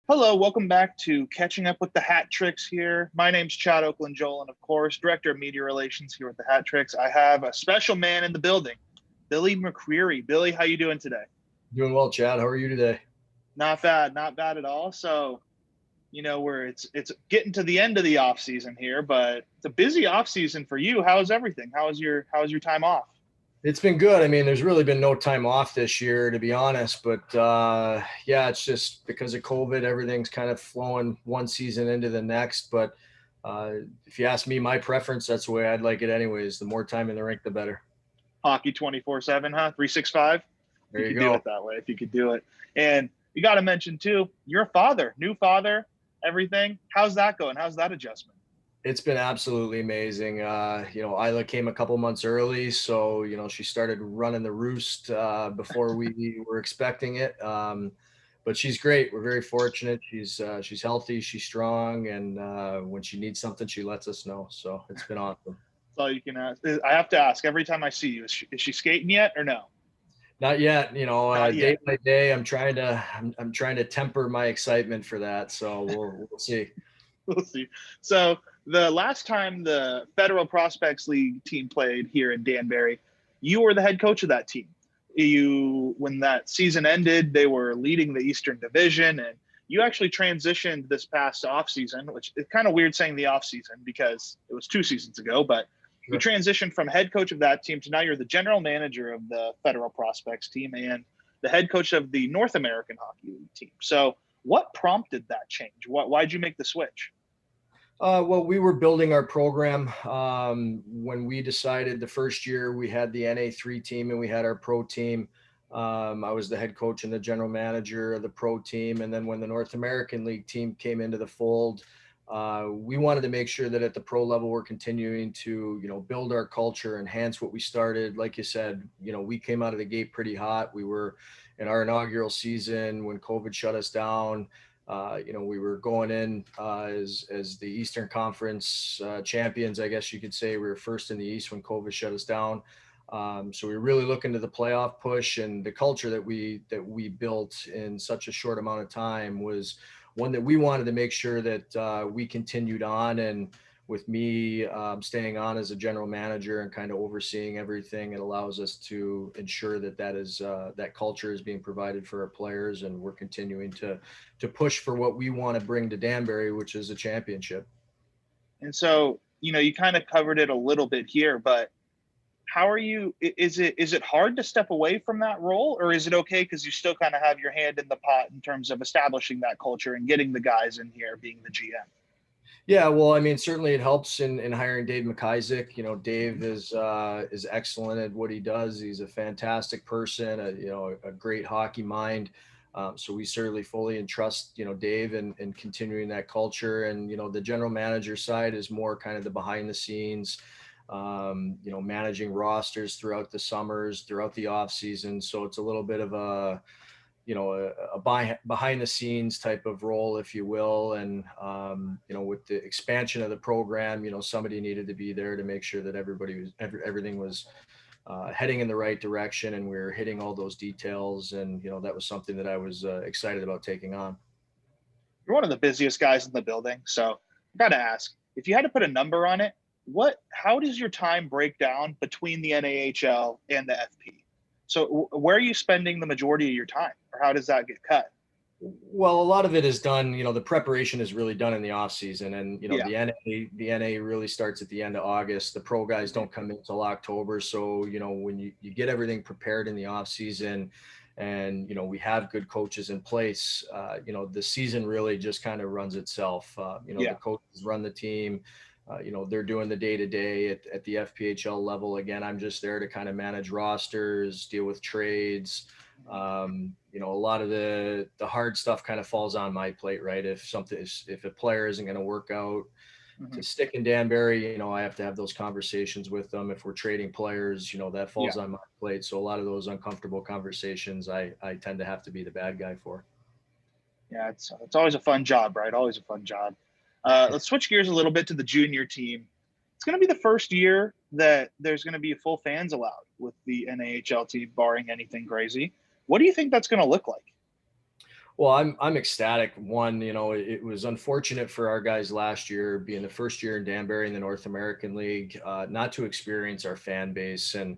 Hello, welcome back to Catching Up with the Hat Tricks here. My name's Chad Oakland Joel, and of course, Director of Media Relations here with the Hat Tricks. I have a special man in the building, Billy McCreary. Billy, how you doing today? Doing well, Chad. How are you today? Not bad, not bad at all. So, where it's getting to the end of the off season here, but it's a busy off season for you. How's everything? How's your time off? It's been good. I mean, there's really been no time off this year, to be honest. But yeah, it's just because of COVID, everything's kind of flowing one season into the next. But uh, if you ask me, my preference, that's the way I'd like it anyways. The more time in the rink, the better. Hockey 24/7, huh? 365. If you There you could do go. it that way, if you could do it. And you got to mention too, you're a father, new father, everything. How's that going? How's that adjustment? It's been absolutely amazing. Isla came a couple months early, so she started running the roost before we were expecting it. But she's great. We're very fortunate. She's healthy, she's strong, and when she needs something, she lets us know. So it's been awesome. That's all you can ask. I have to ask every time I see you, is she skating yet or no? Not yet. Not Day yet. by day, I'm trying to temper my excitement for that. So we'll see. We'll see. So the last time the Federal Prospects League team played here in Danbury, you were the head coach of that team. When that season ended, they were leading the Eastern Division, and you actually transitioned this past offseason, which is kind of weird saying the offseason because it was 2 seasons ago, but you Sure. transitioned from head coach of that team to now you're the general manager of the Federal Prospects team and the head coach of the North American Hockey League team. So, what prompted that change? Why'd you make the switch? Well, we were building our program when we decided the first year we had the NA3 team and we had our pro team. I was the head coach and the general manager of the pro team. And then when the North American League team came into the fold, we wanted to make sure that at the pro level we're continuing to, build our culture, enhance what we started. Like you said, we came out of the gate pretty hot. We were in our inaugural season when COVID shut us down. We were going in as the Eastern Conference champions, I guess you could say. We were first in the East when COVID shut us down. So we were really looking to the playoff push, and the culture that we built in such a short amount of time was one that we wanted to make sure that we continued on. And with me staying on as a general manager and kind of overseeing everything, it allows us to ensure that culture is being provided for our players, and we're continuing to push for what we want to bring to Danbury, which is a championship. And so, you kind of covered it a little bit here, but how are you? Is it hard to step away from that role, or is it okay because you still kind of have your hand in the pot in terms of establishing that culture and getting the guys in here being the GM? Yeah, well, I mean, certainly it helps in hiring Dave McIsaac. Dave is excellent at what he does. He's a fantastic person, a great hockey mind. So we certainly fully entrust, Dave and continuing that culture. And the general manager side is more kind of the behind the scenes, managing rosters throughout the summers, throughout the off season. So it's a little bit of a behind the scenes type of role, if you will. And, with the expansion of the program, somebody needed to be there to make sure that everything was heading in the right direction and we were hitting all those details. And, that was something that I was excited about taking on. You're one of the busiest guys in the building, so I got to ask if you had to put a number on it. How does your time break down between the NAHL and the FP? So where are you spending the majority of your time, or how does that get cut? Well, a lot of it is done, the preparation is really done in the off season, and Yeah. the NA really starts at the end of August. The pro guys Mhm. don't come in until October. So, when you get everything prepared in the off season and, we have good coaches in place, the season really just kind of runs itself. The Yeah. coaches run the team. They're doing the day to day at the FPHL level. Again, I'm just there to kind of manage rosters, deal with trades. A lot of the hard stuff kind of falls on my plate, right? If a player isn't going to work out to Mhm. stick in Danbury, I have to have those conversations with them. If we're trading players, that Yeah. falls on my plate. So a lot of those uncomfortable conversations, I tend to have to be the bad guy for. Yeah. It's always a fun job, right? Always a fun job. Let's switch gears a little bit to the junior team. It's going to be the first year that there's going to be full fans allowed with the NAHL team, barring anything crazy. What do you think that's going to look like? Well, I'm ecstatic. One, it was unfortunate for our guys last year, being the first year in Danbury in the North American League, not to experience our fan base. And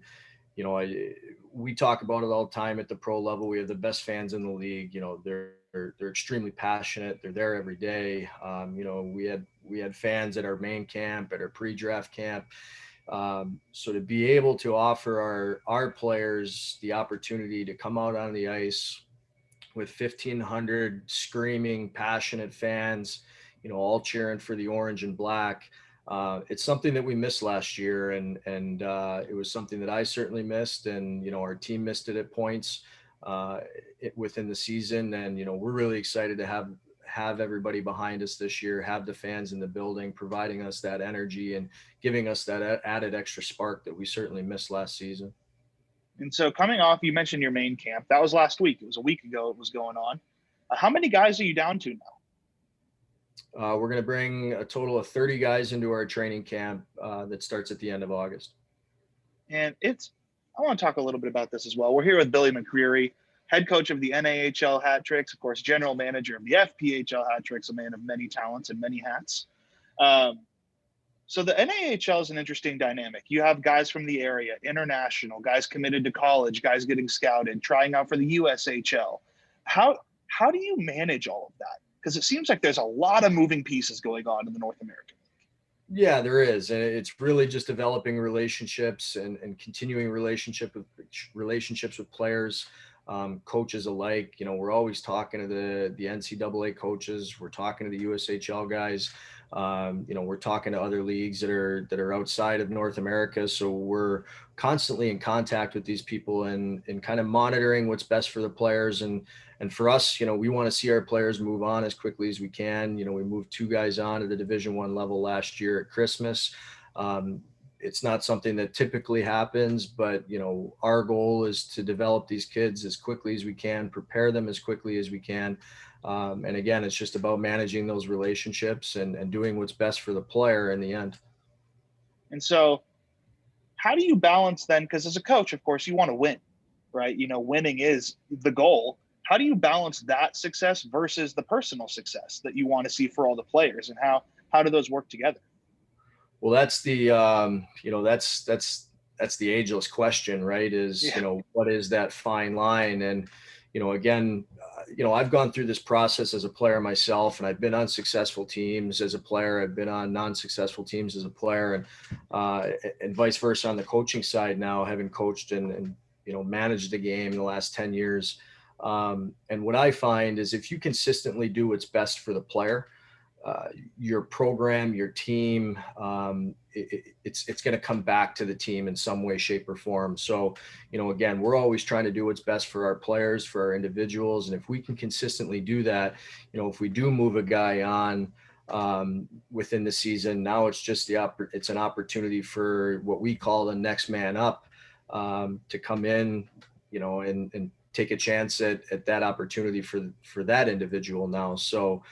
we talk about it all the time at the pro level. We have the best fans in the league. They're extremely passionate. They're there every day. We had fans at our main camp, at our pre-draft camp. So to be able to offer our players the opportunity to come out on the ice with 1,500 screaming, passionate fans, all cheering for the orange and black. It's something that we missed last year, and it was something that I certainly missed, and our team missed it at points within the season. And we're really excited to have everybody behind us this year, have the fans in the building, providing us that energy and giving us that added extra spark that we certainly missed last season. And so coming off, you mentioned your main camp. That was last week. It was a week ago it was going on. How many guys are you down to now? We're going to bring a total of 30 guys into our training camp that starts at the end of August. And I want to talk a little bit about this as well. We're here with Billy McCreary, head coach of the NAHL Hat Tricks, of course, general manager of the FPHL Hat Tricks, a man of many talents and many hats. So the NAHL is an interesting dynamic. You have guys from the area, international, guys committed to college, guys getting scouted, trying out for the USHL. How do you manage all of that? Because it seems like there's a lot of moving pieces going on in the North American League. Yeah, there is. And it's really just developing relationships and continuing relationships with players, coaches alike. We're always talking to the NCAA coaches. We're talking to the USHL guys. We're talking to other leagues that are outside of North America. So we're constantly in contact with these people and kind of monitoring what's best for the players. And for us, we want to see our players move on as quickly as we can. We moved 2 guys on to the Division I level last year at Christmas. It's not something that typically happens, but our goal is to develop these kids as quickly as we can, prepare them as quickly as we can. And again, it's just about managing those relationships and doing what's best for the player in the end. And so how do you balance then? Because as a coach, of course, you want to win, right? Winning is the goal. How do you balance that success versus the personal success that you want to see for all the players, and how do those work together? Well, that's the that's the ageless question, right? What is that fine line? And again, I've gone through this process as a player myself, and I've been on successful teams as a player. I've been on non-successful teams as a player, and vice versa on the coaching side now, having coached and managed the game in the last 10 years. And what I find is if you consistently do what's best for the player, your program, your team, it's going to come back to the team in some way, shape, or form. So, again, we're always trying to do what's best for our players, for our individuals. And if we can consistently do that, if we do move a guy on within the season, now it's just it's an opportunity for what we call the next man up to come in, and take a chance at that opportunity for that individual now. So,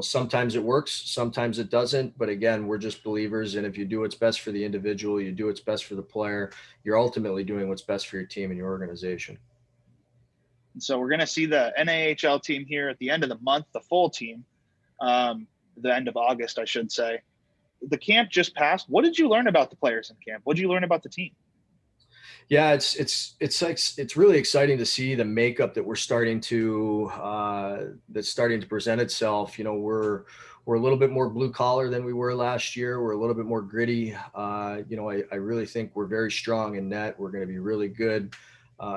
sometimes it works, sometimes it doesn't, but again, we're just believers. And if you do what's best for the individual, you do what's best for the player, you're ultimately doing what's best for your team and your organization. And so we're going to see the NAHL team here at the end of the month, the full team, the end of August, I should say. The camp just passed. What did you learn about the players in camp? What did you learn about the team? Yeah, it's really exciting to see the makeup that we're starting to present itself. We're a little bit more blue collar than we were last year. We're a little bit more gritty. I really think we're very strong in net. We're going to be really good.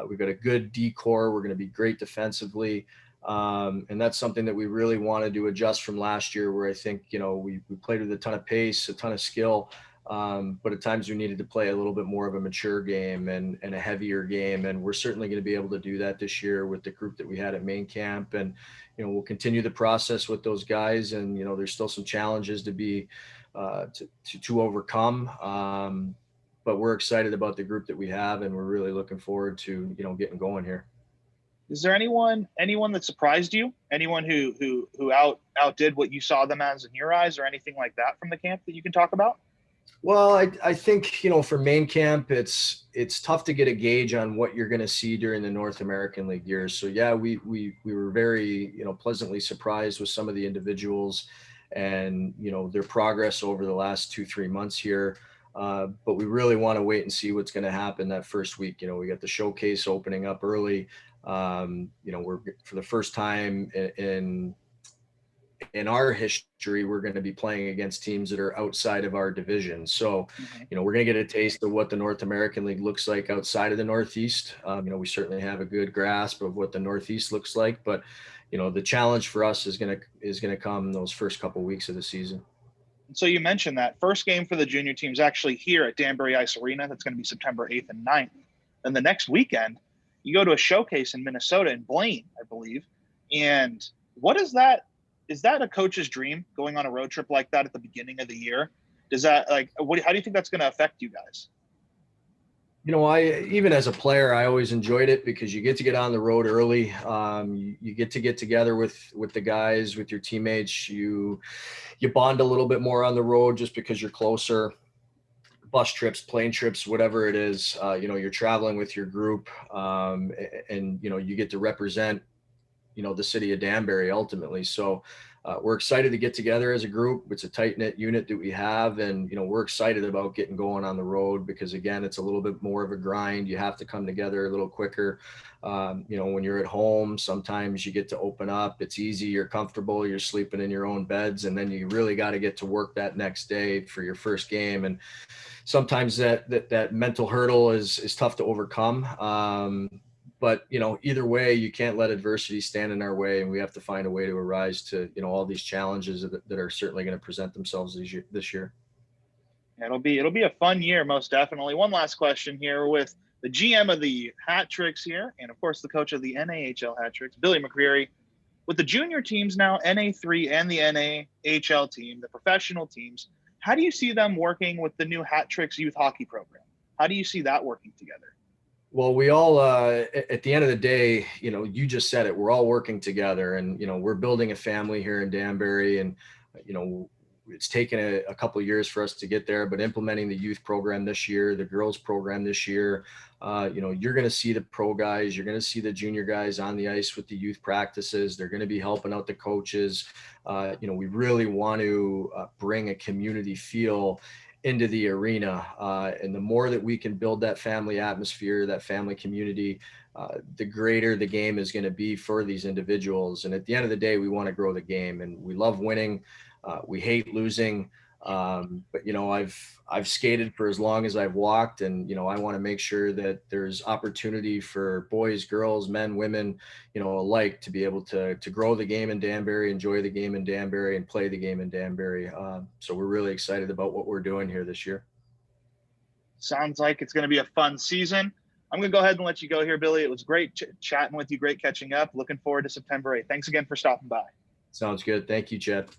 We've got a good D-core. We're going to be great defensively. And that's something that we really wanted to adjust from last year, where I think, we played with a ton of pace, a ton of skill. But at times we needed to play a little bit more of a mature game and a heavier game. And we're certainly going to be able to do that this year with the group that we had at main camp. And, we'll continue the process with those guys. And, there's still some challenges to be, to overcome. But we're excited about the group that we have, and we're really looking forward to, getting going here. Is there anyone that surprised you? Anyone who outdid what you saw them as in your eyes, or anything like that from the camp that you can talk about? Well, I think, for main camp, it's tough to get a gauge on what you're going to see during the North American League years. So yeah, we were very, pleasantly surprised with some of the individuals and, their progress over the last 2-3 months here. But we really want to wait and see what's going to happen that first week. We got the showcase opening up early. We're for the first time in our history, we're going to be playing against teams that are outside of our division. So, Mhm. we're going to get a taste of what the North American League looks like outside of the Northeast. We certainly have a good grasp of what the Northeast looks like, but the challenge for us is going to come those first couple of weeks of the season. So you mentioned that first game for the junior teams actually here at Danbury Ice Arena. That's going to be September 8th and 9th. Then the next weekend, you go to a showcase in Minnesota in Blaine, I believe. And what is that? Is that a coach's dream going on a road trip like that at the beginning of the year? Does that how do you think that's going to affect you guys? I even as a player, I always enjoyed it because you get to get on the road early. You get to get together with the guys, with your teammates. You bond a little bit more on the road just because you're closer. Bus trips, plane trips, whatever it is, you're traveling with your group, and you get to represent the city of Danbury ultimately. So we're excited to get together as a group. It's a tight knit unit that we have, and we're excited about getting going on the road because again, it's a little bit more of a grind. You have to come together a little quicker. When you're at home, sometimes you get to open up. It's easy. You're comfortable. You're sleeping in your own beds, and then you really got to get to work that next day for your first game. And sometimes that mental hurdle is tough to overcome. But either way, you can't let adversity stand in our way, and we have to find a way to arise to all these challenges that are certainly going to present themselves this year. It'll be a fun year, most definitely. One last question here with the GM of the Hat Tricks here, and of course the coach of the NAHL Hat Tricks, Billy McCreary. With the junior teams now, NA3 and the NAHL team, the professional teams, how do you see them working with the new Hat Tricks youth hockey program? How do you see that working together? Well, we all, at the end of the day, you just said it, we're all working together and, we're building a family here in Danbury and, you know, it's taken a couple of years for us to get there, but implementing the youth program this year, the girls program this year, you're going to see the pro guys, you're going to see the junior guys on the ice with the youth practices. They're going to be helping out the coaches. We really want to bring a community feel into the arena. And the more that we can build that family atmosphere, that family community, the greater the game is going to be for these individuals. And at the end of the day, we want to grow the game and we love winning. We hate losing. But I've skated for as long as I've walked, and I want to make sure that there's opportunity for boys, girls, men, women, alike to be able to grow the game in Danbury, enjoy the game in Danbury, and play the game in Danbury. So we're really excited about what we're doing here this year. Sounds like it's going to be a fun season. I'm going to go ahead and let you go here, Billy. It was great chatting with you, great catching up. Looking forward to September 8th. Thanks again for stopping by. Sounds good. Thank you, Chad.